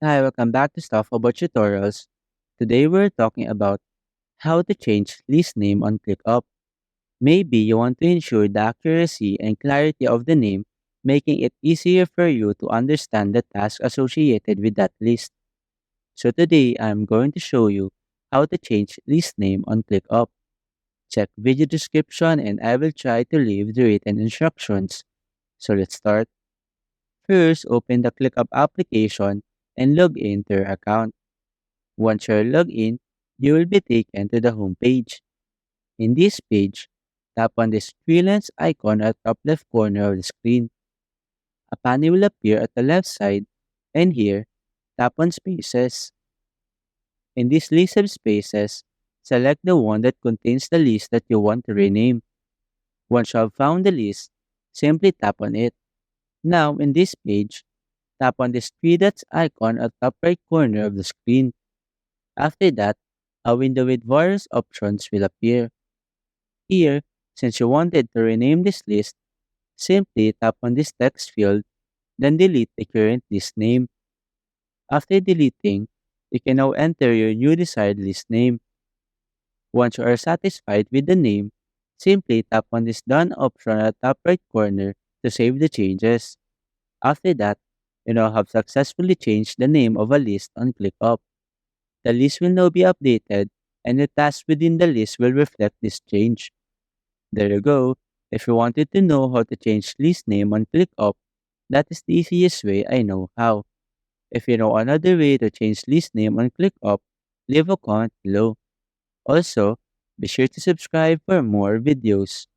Hi, welcome back to Stuff About Tutorials. Today we're talking about how to change list name on ClickUp. Maybe you want to ensure the accuracy and clarity of the name, making it easier for you to understand the task associated with that list. So today I'm going to show you how to change list name on ClickUp. Check video description and I will try to leave the written instructions. So let's start. First, open the ClickUp application and log in to your account. Once you're logged in, you will be taken to the home page. In this page, tap on the freelance icon at top left corner of the screen. A panel will appear at the left side, and here, tap on Spaces. In this list of spaces, select the one that contains the list that you want to rename. Once you have found the list, simply tap on it. Now, in this page, tap on the three dots icon at top right corner of the screen. After that, a window with various options will appear. Here, since you wanted to rename this list, simply tap on this text field, then delete the current list name. After deleting, you can now enter your new desired list name. Once you are satisfied with the name, simply tap on this Done option at top right corner to save the changes. After that, you now have successfully changed the name of a list on ClickUp. The list will now be updated, and the tasks within the list will reflect this change. There you go. If you wanted to know how to change list name on ClickUp, that is the easiest way I know how. If you know another way to change list name on ClickUp, leave a comment below. Also, be sure to subscribe for more videos.